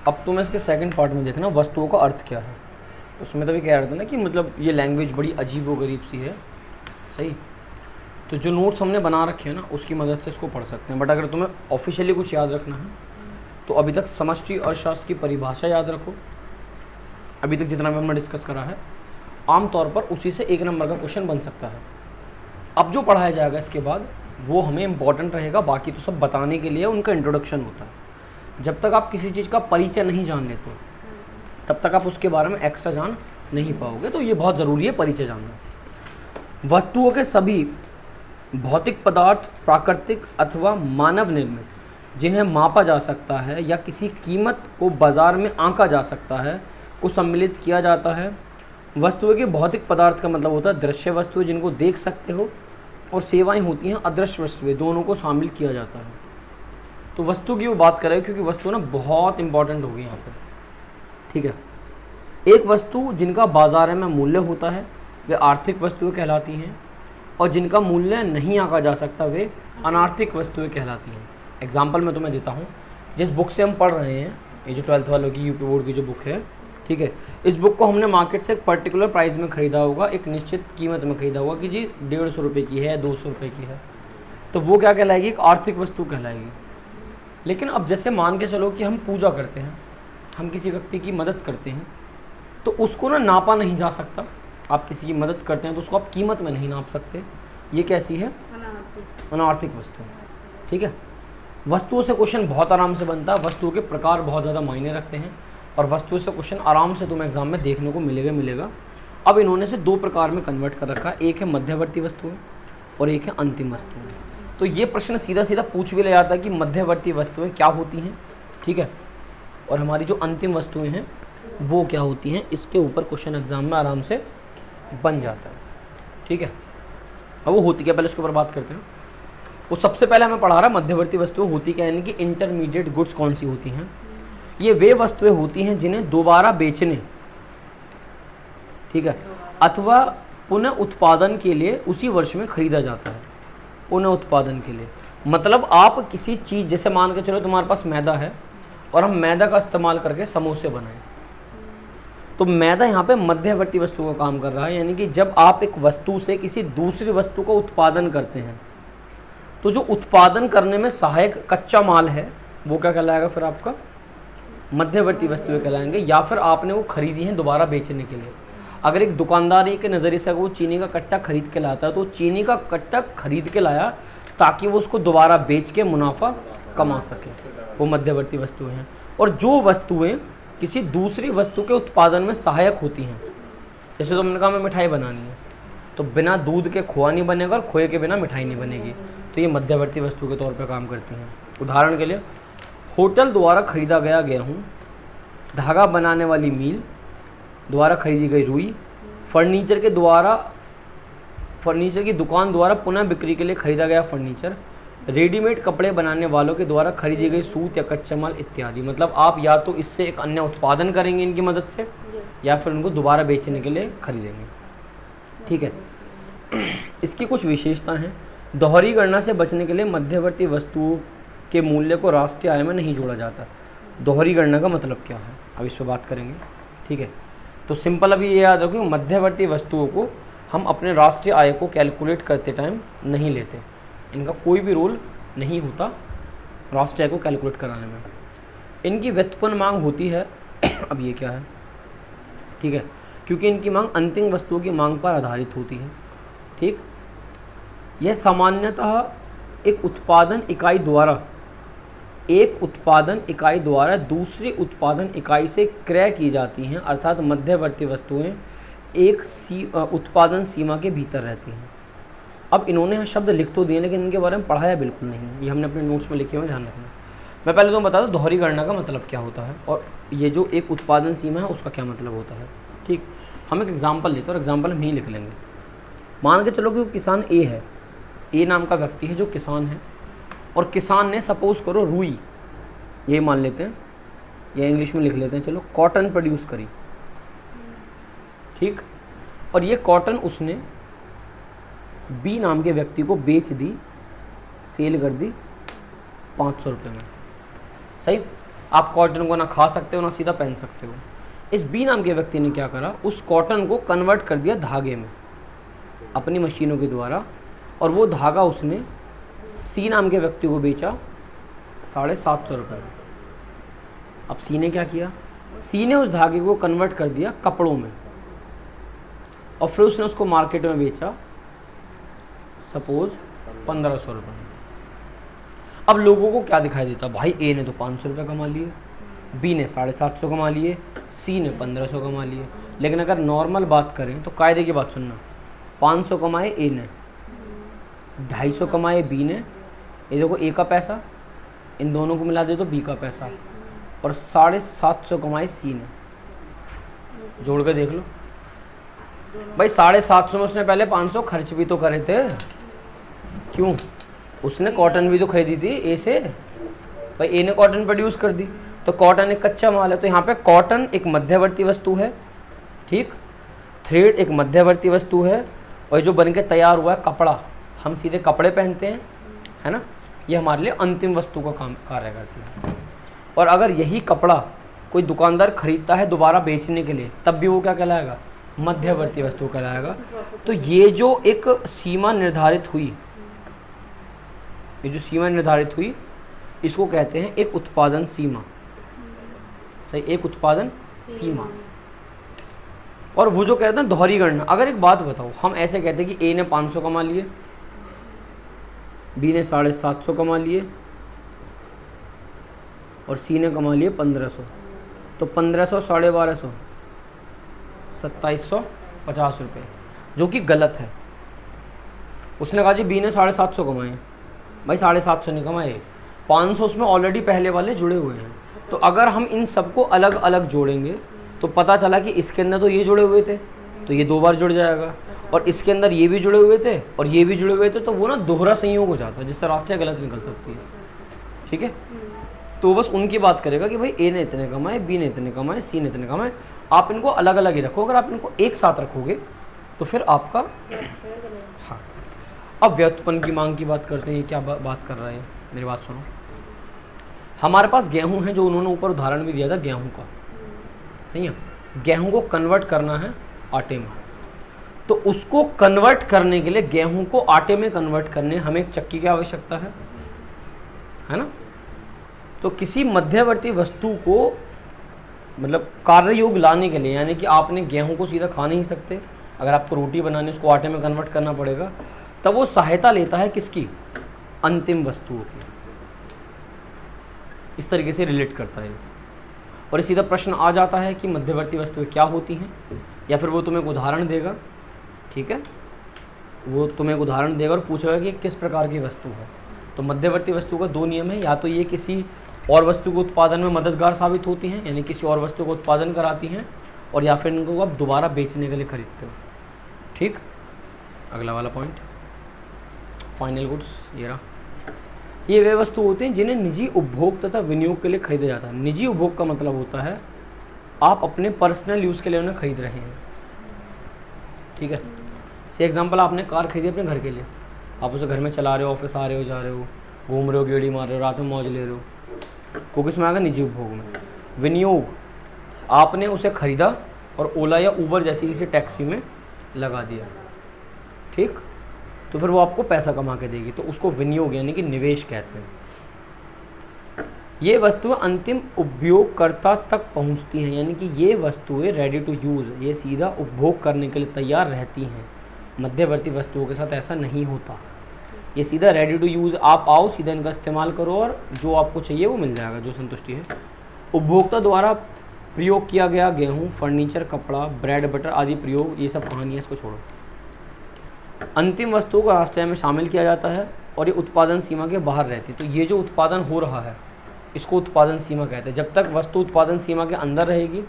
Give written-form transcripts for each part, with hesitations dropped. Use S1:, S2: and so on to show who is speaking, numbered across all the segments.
S1: अब तुम्हें इसके सेकंड पार्ट में देखना वस्तुओं का अर्थ क्या है। उसमें तो भी कह रहा था ना कि मतलब ये लैंग्वेज बड़ी अजीब व गरीब सी है, सही। तो जो नोट्स हमने बना रखे हैं ना उसकी मदद से इसको पढ़ सकते हैं। बट अगर तुम्हें ऑफिशियली कुछ याद रखना है तो अभी तक समष्टि अर्थशास्त्र की परिभाषा याद रखो, अभी तक जितना भी हमने डिस्कस करा है आमतौर पर उसी से 1 नंबर का क्वेश्चन बन सकता है। अब जो पढ़ाया जाएगा इसके बाद वो हमें इंपॉर्टेंट रहेगा, बाकी तो सब बताने के लिए उनका इंट्रोडक्शन होता है। जब तक आप किसी चीज़ का परिचय नहीं जान लेते तब तक आप उसके बारे में एक्स्ट्रा जान नहीं पाओगे, तो ये बहुत ज़रूरी है परिचय जानना। वस्तुओं के सभी भौतिक पदार्थ प्राकृतिक अथवा मानव निर्मित जिन्हें मापा जा सकता है या किसी कीमत को बाजार में आंका जा सकता है को सम्मिलित किया जाता है। वस्तुओं के भौतिक पदार्थ का मतलब होता है दृश्य वस्तुएं जिनको देख सकते हो, और सेवाएं होती हैं अदृश्य वस्तुएं, दोनों को शामिल किया जाता है। तो वस्तु की वो बात करें क्योंकि वस्तु ना बहुत इंपॉर्टेंट होगी यहाँ पर, ठीक है। एक वस्तु जिनका बाजार में मूल्य होता है वे आर्थिक वस्तुएं कहलाती हैं, और जिनका मूल्य नहीं आंका जा सकता वे अनार्थिक वस्तुएं कहलाती हैं। एग्जाम्पल मैं तुम्हें देता हूँ, जिस बुक से हम पढ़ रहे हैं, ये जो 12th वालों की यूपी बोर्ड की जो बुक है, ठीक है, इस बुक को हमने मार्केट से एक पर्टिकुलर प्राइस में ख़रीदा होगा, एक निश्चित कीमत में ख़रीदा होगा कि जी 150 रुपये की है, 200 रुपये की है, तो वो क्या कहलाएगी, एक आर्थिक वस्तु कहलाएगी। लेकिन अब जैसे मान के चलो कि हम पूजा करते हैं, हम किसी व्यक्ति की मदद करते हैं, तो उसको ना नापा नहीं जा सकता। आप किसी की मदद करते हैं तो उसको आप कीमत में नहीं नाप सकते, ये कैसी है, अनार्थिक वस्तु, ठीक है। वस्तुओं से क्वेश्चन बहुत आराम से बनता है, वस्तुओं के प्रकार बहुत ज़्यादा मायने रखते हैं, और वस्तुओं से क्वेश्चन आराम से तुम्हें एग्जाम में देखने को मिलेगा। अब इन्होंने से 2 प्रकार में कन्वर्ट कर रखा है, एक है मध्यवर्ती वस्तुएं और एक है अंतिम वस्तुएं। तो ये प्रश्न सीधा सीधा पूछ भी ले जाता है कि मध्यवर्ती वस्तुएं क्या होती हैं, ठीक है, और हमारी जो अंतिम वस्तुएं हैं वो क्या होती हैं। इसके ऊपर क्वेश्चन एग्जाम में आराम से बन जाता है, ठीक है। अब वो होती क्या, पहले उसके ऊपर बात करते हैं। वो सबसे पहले हमें पढ़ा रहा है मध्यवर्ती वस्तुएं होती क्या, यानी कि इंटरमीडिएट गुड्स कौन सी होती हैं। ये वे वस्तुएं होती हैं जिन्हें दोबारा बेचने, ठीक है, अथवा पुनः उत्पादन के लिए उसी वर्ष में खरीदा जाता है। पुनः उत्पादन के लिए मतलब आप किसी चीज़, जैसे मान के चलो तुम्हारे पास मैदा है और हम मैदा का इस्तेमाल करके समोसे बनाएं, तो मैदा यहाँ पे मध्यवर्ती वस्तु का काम कर रहा है। यानी कि जब आप एक वस्तु से किसी दूसरी वस्तु का उत्पादन करते हैं तो जो उत्पादन करने में सहायक कच्चा माल है वो क्या कहलाएगा, फिर आपका मध्यवर्ती वस्तुएं कहलाएंगे। या फिर आपने वो खरीदी हैं दोबारा बेचने के लिए। अगर एक दुकानदारी के नज़रिए से वो चीनी का कट्टा खरीद के लाता है तो चीनी का कट्टा खरीद के लाया ताकि वो उसको दोबारा बेच के मुनाफा कमा सके, वो मध्यवर्ती वस्तुएं हैं। और जो वस्तुएं किसी दूसरी वस्तु के उत्पादन में सहायक होती हैं, जैसे तो हमने कहा हमें मिठाई बनानी है, तो बिना दूध के खोआ नहीं बनेगा और खोए के बिना मिठाई नहीं बनेगी, तो ये मध्यवर्ती वस्तु के तौर पर काम करती हैं। उदाहरण के लिए होटल द्वारा खरीदा गया गेहूँ, धागा बनाने वाली मील द्वारा खरीदी गई रुई, फर्नीचर की दुकान द्वारा पुनः बिक्री के लिए खरीदा गया फर्नीचर, रेडीमेड कपड़े बनाने वालों के द्वारा खरीदी गई सूत या कच्चा माल इत्यादि। मतलब आप या तो इससे एक अन्य उत्पादन करेंगे इनकी मदद से, या फिर उनको दोबारा बेचने के लिए खरीदेंगे, ठीक है। इसकी कुछ विशेषताएं हैं। दोहरी गणना से बचने के लिए मध्यवर्ती वस्तुओं के मूल्य को राष्ट्रीय आय में नहीं जोड़ा जाता। दोहरी गणना का मतलब क्या है, अब इस पर बात करेंगे, ठीक है। तो सिंपल अभी ये याद रखो, मध्यवर्ती वस्तुओं को हम अपने राष्ट्रीय आय को कैलकुलेट करते टाइम नहीं लेते, इनका कोई भी रोल नहीं होता राष्ट्रीय आय को कैलकुलेट कराने में। इनकी व्युत्पन्न मांग होती है अब ये क्या है, ठीक है, क्योंकि इनकी मांग अंतिम वस्तुओं की मांग पर आधारित होती है, ठीक। यह सामान्यतः एक उत्पादन इकाई द्वारा दूसरी उत्पादन इकाई से क्रय की जाती हैं, अर्थात मध्यवर्ती वस्तुएं एक उत्पादन सीमा के भीतर रहती हैं। अब इन्होंने यहाँ शब्द लिख तो दिए लेकिन इनके बारे में पढ़ाया बिल्कुल नहीं है, ये हमने अपने नोट्स में लिखे हुए, ध्यान रखना। मैं पहले तो बता दूँ दोहरी गणना का मतलब क्या होता है और ये जो एक उत्पादन सीमा है उसका क्या मतलब होता है, ठीक। हम एक एग्जाम्पल लेते हैं और एग्जाम्पल हम यहीं लिख लेंगे। मान के चलो कि किसान ए है, ए नाम का व्यक्ति है जो किसान है, और किसान ने सपोज करो रुई, ये मान लेते हैं या इंग्लिश में लिख लेते हैं, चलो कॉटन प्रोड्यूस करी, ठीक। और ये कॉटन उसने बी नाम के व्यक्ति को बेच दी, सेल कर दी 500 रुपये में, सही। आप कॉटन को ना खा सकते हो ना सीधा पहन सकते हो। इस बी नाम के व्यक्ति ने क्या करा, उस कॉटन को कन्वर्ट कर दिया धागे में अपनी मशीनों के द्वारा, और वो धागा उसने सी नाम के व्यक्ति को बेचा 750 रुपये में। अब सी ने क्या किया, सी ने उस धागे को कन्वर्ट कर दिया कपड़ों में, और फिर उसने उसको मार्केट में बेचा सपोज 1500 रुपये में। अब लोगों को क्या दिखाई देता, भाई ए ने तो 500 रुपये कमा लिए, बी ने 750 कमा लिए, सी ने 1500 कमा लिए। लेकिन अगर नॉर्मल बात करें तो कायदे की बात सुनना, 500 कमाए ए ने, 250 कमाए बी ने, ये देखो ए का पैसा, इन दोनों को मिला दे तो बी का पैसा, और 750 कमाए सी ने। जोड़ के देख लो भाई, 750 में उसने पहले 500 खर्च भी तो करे थे। क्यों, उसने कॉटन भी तो खरीदी थी ए से, भाई ए ने कॉटन प्रोड्यूस कर दी, तो कॉटन एक कच्चा माल है। तो यहाँ पे कॉटन एक मध्यवर्ती वस्तु है, ठीक, थ्रेड एक मध्यवर्ती वस्तु है, और जो बन के तैयार हुआ है कपड़ा, हम सीधे कपड़े पहनते हैं, है ना, ये हमारे लिए अंतिम वस्तु का काम कार्य करती है। और अगर यही कपड़ा कोई दुकानदार खरीदता है दोबारा बेचने के लिए, तब भी वो क्या कहलाएगा, मध्यवर्ती वस्तु कहलाएगा। तो ये जो एक सीमा निर्धारित हुई, ये जो सीमा निर्धारित हुई, इसको कहते हैं एक उत्पादन सीमा। सही, एक उत्पादन सीमा। और वो जो कहते हैं दोहरी गणना, अगर एक बात बताओ, हम ऐसे कहते हैं कि ए ने 500 कमा लिए, बी ने 750 कमा लिए, और सी ने कमा लिए 1500, तो 1500 1250 2750 रुपये, जो कि गलत है। उसने कहा जी बी ने 750 कमाए, भाई 750 नहीं कमाए, 500 उसमें ऑलरेडी पहले वाले जुड़े हुए हैं। तो अगर हम इन सबको अलग अलग जोड़ेंगे तो पता चला कि इसके अंदर तो ये जुड़े हुए थे, तो ये 2 बार जुड़ जाएगा, और इसके अंदर ये भी जुड़े हुए थे और ये भी जुड़े हुए थे, तो वो ना दोहरा संयोग हो जाता है, जिससे रास्ते गलत निकल सकती है। ठीक है, तो बस उनकी बात करेगा कि भाई ए ने इतने कमाए, बी ने इतने कमाए, सी ने इतने कमाए। आप इनको अलग अलग ही रखो, अगर आप इनको एक साथ रखोगे तो फिर आपका, हाँ। अब व्युत्पन्न की मांग की बात करते हैं, क्या बात कर रहे हैं, मेरी बात सुनो। हमारे पास गेहूं है, जो उन्होंने ऊपर उदाहरण भी दिया था गेहूं का, नहीं है, गेहूं को कन्वर्ट करना है आटे में, तो उसको कन्वर्ट करने के लिए, गेहूं को आटे में कन्वर्ट करने हमें एक चक्की की आवश्यकता है ना। तो किसी मध्यवर्ती वस्तु को मतलब कार्य योग लाने के लिए, यानी कि आपने गेहूं को सीधा खा नहीं सकते, अगर आपको रोटी बनानी उसको आटे में कन्वर्ट करना पड़ेगा, तब वो सहायता लेता है किसकी, अंतिम वस्तुओं की। इस तरीके से रिलेट करता है। और सीधा प्रश्न आ जाता है कि मध्यवर्ती वस्तुएं क्या होती हैं, या फिर वो तुम्हें एक उदाहरण देगा, ठीक है, वो तुम्हें एक उदाहरण देगा और पूछेगा कि किस प्रकार की वस्तु है। तो मध्यवर्ती वस्तु का 2 नियम है, या तो ये किसी और वस्तु के उत्पादन में मददगार साबित होती हैं, यानी किसी और वस्तु को उत्पादन कराती हैं, और या फिर इनको आप दोबारा बेचने के लिए खरीदते हो। ठीक, अगला वाला पॉइंट, फाइनल गुड्स। ये वे वस्तु होते हैं जिन्हें निजी उपभोग तथा विनियोग के लिए खरीदा जाता है। निजी उपभोग का मतलब होता है आप अपने पर्सनल यूज़ के लिए उन्हें खरीद रहे हैं। ठीक है, से एग्जांपल, आपने कार खरीदी अपने घर के लिए, आप उसे घर में चला रहे हो, ऑफिस आ रहे हो, जा रहे हो, घूम रहे हो, गेड़ी मार रहे हो, रात में मौज ले रहे हो, वो किस में आएगा, निजी उपभोग में। विनियोग, आपने उसे खरीदा और ओला या ऊबर जैसी किसी टैक्सी में लगा दिया, ठीक, तो फिर वो आपको पैसा कमा के देगी, तो उसको विनियोग यानी कि निवेश कहते हैं। ये वस्तुएं अंतिम उपयोगकर्ता तक पहुंचती हैं, यानी कि ये वस्तुएं रेडी टू यूज़, ये सीधा उपभोग करने के लिए तैयार रहती हैं। मध्यवर्ती वस्तुओं के साथ ऐसा नहीं होता, ये सीधा रेडी टू यूज़, आप आओ सीधा इनका इस्तेमाल करो और जो आपको चाहिए वो मिल जाएगा, जो संतुष्टि है। उपभोक्ता द्वारा प्रयोग किया गया गेहूँ, फर्नीचर, कपड़ा, ब्रेड बटर आदि प्रयोग, ये सब कहानियाँ, इसको छोड़ो। अंतिम वस्तुओं को रास्ते में शामिल किया जाता है और ये उत्पादन सीमा के बाहर रहती है। तो ये जो उत्पादन हो रहा है इसको उत्पादन सीमा कहते हैं। जब तक वस्तु उत्पादन सीमा के अंदर रहेगी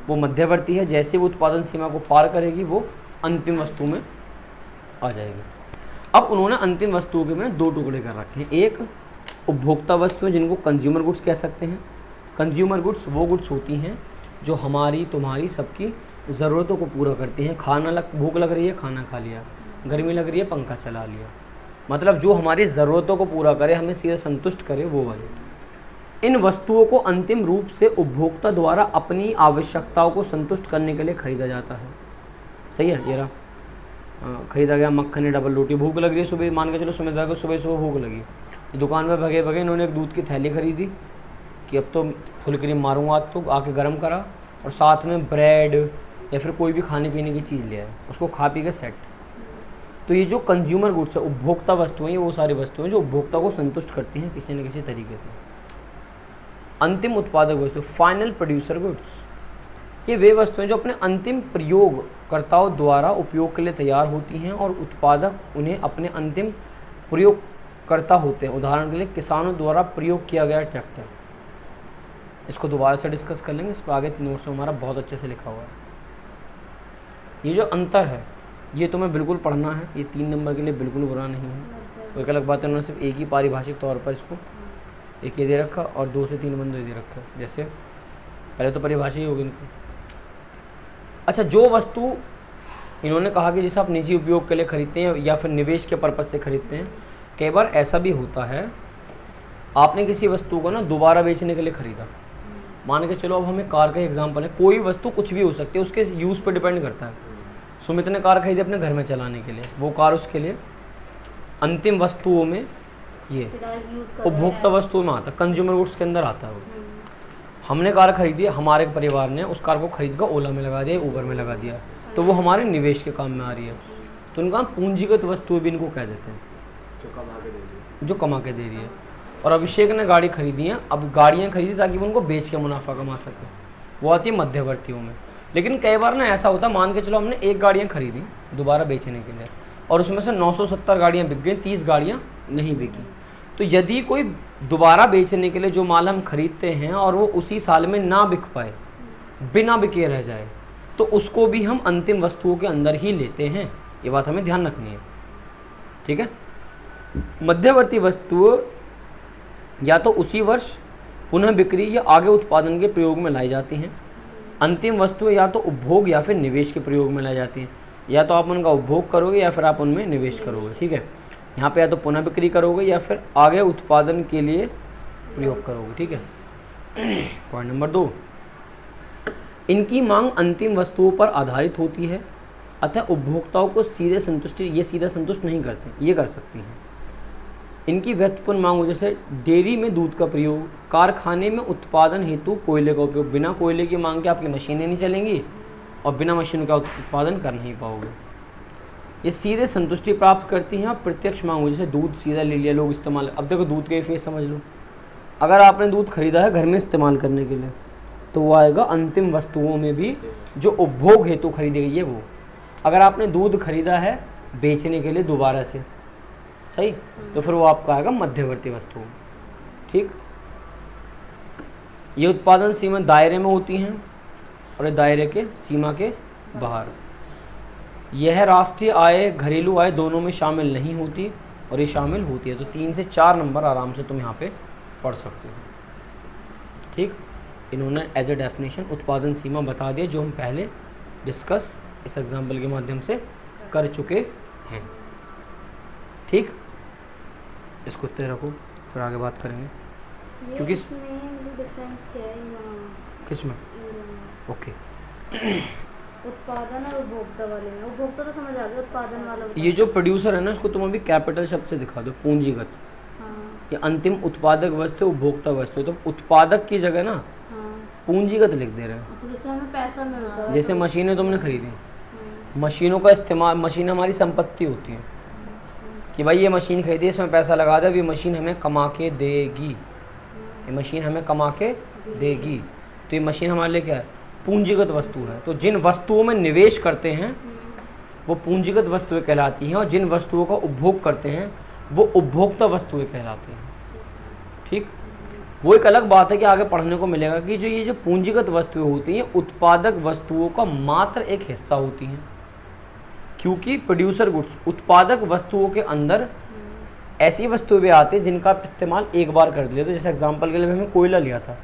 S1: वो मध्यवर्ती है, जैसे वो उत्पादन सीमा को पार करेगी वो अंतिम वस्तु में आ जाएगी। अब उन्होंने अंतिम वस्तुओं के में 2 टुकड़े कर रखे हैं। एक उपभोक्ता वस्तुएं जिनको कंज्यूमर गुड्स कह सकते हैं। कंज्यूमर गुड्स वो गुड्स होती हैं जो हमारी तुम्हारी सबकी ज़रूरतों को पूरा करती हैं। भूख लग रही है, खाना खा लिया, गर्मी लग रही है, पंखा चला लिया, मतलब जो हमारी ज़रूरतों को पूरा करे, हमें सीधे संतुष्ट करे, वो वाले। इन वस्तुओं को अंतिम रूप से उपभोक्ता द्वारा अपनी आवश्यकताओं को संतुष्ट करने के लिए खरीदा जाता है। सही है, ये रहा। खरीदा गया मक्खन डबल रोटी, भूख लग रही है सुबह, मान के चलो सुमित्रा को सुबह सुबह भूख लगी, दुकान में भगे भगे इन्होंने एक दूध की थैली खरीदी कि अब तो फुल क्रीम मारूंगा, तो आके गर्म करा और साथ में ब्रेड या फिर कोई भी खाने पीने की चीज़ ले आए, उसको खा पी के सेट। तो ये जो कंज्यूमर गुड्स है, उपभोक्ता वस्तुएं, ये वो सारी वस्तुएं जो उपभोक्ता को संतुष्ट करती हैं किसी न किसी तरीके से। अंतिम उत्पादक वस्तु, फाइनल प्रोड्यूसर गुड्स, ये वे वस्तुएं जो अपने अंतिम प्रयोगकर्ताओं द्वारा उपयोग के लिए तैयार होती हैं और उत्पादक उन्हें अपने अंतिम प्रयोगकर्ता होते हैं। उदाहरण के लिए किसानों द्वारा प्रयोग किया गया ट्रैक्टर। इसको दोबारा से डिस्कस कर लेंगे, इस पर आगे नोट्स में हमारा बहुत अच्छे से लिखा हुआ है। ये जो अंतर है ये तुम्हें बिल्कुल पढ़ना है, ये 3 नंबर के लिए बिल्कुल बुरा नहीं है। एक अलग बात है, उन्होंने सिर्फ एक ही पारिभाषिक तौर पर इसको एक ये दे रखा और 2 से 3 बंदे दे रखा। जैसे पहले तो परिभाषा ही होगी इनकी। अच्छा, जो वस्तु इन्होंने कहा कि जिसे आप निजी उपयोग के लिए खरीदते हैं या फिर निवेश के पर्पज से खरीदते हैं, कई बार ऐसा भी होता है आपने किसी वस्तु को ना दोबारा बेचने के लिए खरीदा। मान के चलो, अब हमें कार का एग्जांपल है, कोई वस्तु कुछ भी हो सकती है, उसके यूज़ पर डिपेंड करता है। सुमित ने कार खरीदी अपने घर में चलाने के लिए, वो कार उसके लिए अंतिम वस्तुओं में, ये उपभोक्ता वस्तुओं में आता है, कंज्यूमर गुड्स के अंदर आता है वो। हमने कार खरीदी, हमारे परिवार ने उस कार को खरीद कर ओला में लगा दिया, ऊबर में लगा दिया, तो वो हमारे निवेश के काम में आ रही है। तो उनका पूंजीगत वस्तुएं भी इनको कह देते हैं, जो कमा के दे रही है। और अभिषेक ने गाड़ी खरीदी है, अब गाड़ियाँ खरीदी ताकि वो उनको बेच के मुनाफा कमा सके, वो आती है मध्यवर्तियों में। लेकिन कई बार ना ऐसा होता है, मान के चलो हमने 1 गाड़ियाँ खरीदी दोबारा बेचने के लिए और उसमें से 970 गाड़ियाँ बिक गई, 30 गाड़ियाँ नहीं बिकी। तो यदि कोई दोबारा बेचने के लिए जो माल हम खरीदते हैं और वो उसी साल में ना बिक पाए, बिना बिके रह जाए, तो उसको भी हम अंतिम वस्तुओं के अंदर ही लेते हैं। ये बात हमें ध्यान रखनी है, ठीक है। मध्यवर्ती वस्तुओं या तो उसी वर्ष पुनः बिक्री या आगे उत्पादन के प्रयोग में लाई जाती हैं। अंतिम वस्तुएं या तो उपभोग या फिर निवेश के प्रयोग में लाई जाती हैं। या तो आप उनका उपभोग करोगे या फिर आप उनमें निवेश करोगे, ठीक है। यहाँ पे या तो पुनः बिक्री करोगे या फिर आगे उत्पादन के लिए प्रयोग करोगे, ठीक है। पॉइंट नंबर 2, इनकी मांग अंतिम वस्तुओं पर आधारित होती है, अतः उपभोक्ताओं को सीधे संतुष्ट नहीं करते, ये कर सकती हैं। इनकी व्युत्पन्न मांग, जैसे डेयरी में दूध का प्रयोग, कारखाने में उत्पादन हेतु कोयले का उपयोग। बिना कोयले की मांग के आपकी मशीनें नहीं चलेंगी और बिना मशीनों का उत्पादन कर नहीं पाओगे। ये सीधे संतुष्टि प्राप्त करती हैं। प्रत्यक्ष मांग, जैसे दूध सीधा ले लिया लोग इस्तेमाल। अब देखो दूध के फेस समझ लो, अगर आपने दूध खरीदा है घर में इस्तेमाल करने के लिए, तो वो आएगा अंतिम वस्तुओं में भी जो उपभोग हेतु खरीदी गई है वो। अगर आपने दूध खरीदा है बेचने के लिए दोबारा से, सही, तो फिर वो आपका आएगा मध्यवर्ती वस्तु, ठीक। ये उत्पादन सीमा दायरे में होती हैं और ये दायरे के सीमा के बाहर। यह राष्ट्रीय आय घरेलू आय दोनों में शामिल नहीं होती और ये शामिल होती है। तो 3 से 4 नंबर आराम से तुम यहाँ पे पढ़ सकते हो, ठीक। इन्होंने एज ए डेफिनेशन उत्पादन सीमा बता दिया, जो हम पहले डिस्कस इस एग्जाम्पल के माध्यम से कर चुके हैं, ठीक। इसको इतने रखो, फिर आगे बात करेंगे। क्योंकि
S2: डिफरेंस क्या है यहाँ?
S1: किस में? ओके,
S2: उत्पादन और उपभोक्ता वाले में। उपभोक्ता तो समझ आ गया, उत्पादन वाला
S1: ये जो प्रोड्यूसर है ना, इसको तुम अभी कैपिटल शब्द से दिखा दो, पूंजीगत।
S2: हाँ।
S1: ये अंतिम उत्पादक वस्तु, उपभोक्ता वस्तु, तो उत्पादक की जगह ना पूंजीगत लिख दे रहे हैं।
S2: अच्छा, जैसे हमें पैसा मिलता है,
S1: जैसे मशीनें तुमने खरीदी, मशीनों का इस्तेमाल, मशीन हमारी संपत्ति होती है कि भाई ये मशीन खरीदी, इसमें पैसा लगा दे, अब ये मशीन हमें कमा के देगी, ये मशीन हमें कमा के देगी। तो ये मशीन हमारे लिए क्या है? पूंजीगत वस्तु है। तो जिन वस्तुओं में निवेश करते हैं वो पूंजीगत वस्तुएं कहलाती हैं और जिन वस्तुओं का उपभोग करते हैं वो उपभोक्ता वस्तुएं कहलाती हैं, ठीक। वो एक अलग बात है कि आगे पढ़ने को मिलेगा कि जो ये जो पूंजीगत वस्तुएं होती हैं उत्पादक वस्तुओं का मात्र एक हिस्सा होती हैं, क्योंकि प्रोड्यूसर गुड्स उत्पादक वस्तुओं के अंदर ऐसी वस्तुएं भी आती हैं जिनका आप इस्तेमाल एक बार कर लेते हो। जैसे एग्जांपल के लिए हमने कोयला लिया था,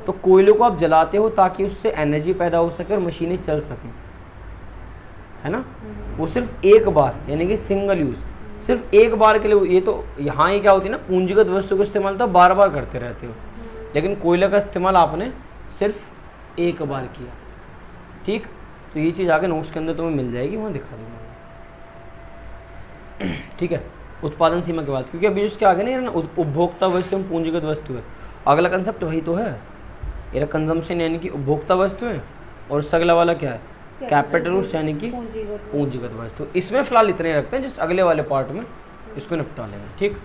S1: तो कोयले को आप जलाते हो ताकि उससे एनर्जी पैदा हो सके और मशीनें चल सकें, है ना। वो सिर्फ एक बार, यानी कि सिंगल यूज़, सिर्फ एक बार के लिए। ये तो यहाँ ही क्या होती है ना, पूंजीगत वस्तु का इस्तेमाल तो बार बार करते रहते हो। लेकिन कोयले का इस्तेमाल आपने सिर्फ एक बार किया। ठीक, तो ये चीज़ आगे नोट्स के अंदर तुम्हें मिल जाएगी, वहाँ दिखा दूंगा। ठीक है, उत्पादन सीमा के बाद, क्योंकि अभी उसके आगे नहीं है ना, उपभोक्ता वस्तु एवं पूंजीगत वस्तु है, अगला कंसेप्ट वही तो है। ये कंजम्पशन यानी कि उपभोक्ता वस्तु है, और उससे अगला वाला क्या है, कैपिटल गुड्स यानी कि पूंजीगत वस्तु। इसमें फिलहाल इतने रखते हैं, जिस अगले वाले पार्ट में इसको निपटा लेंगे। ठीक।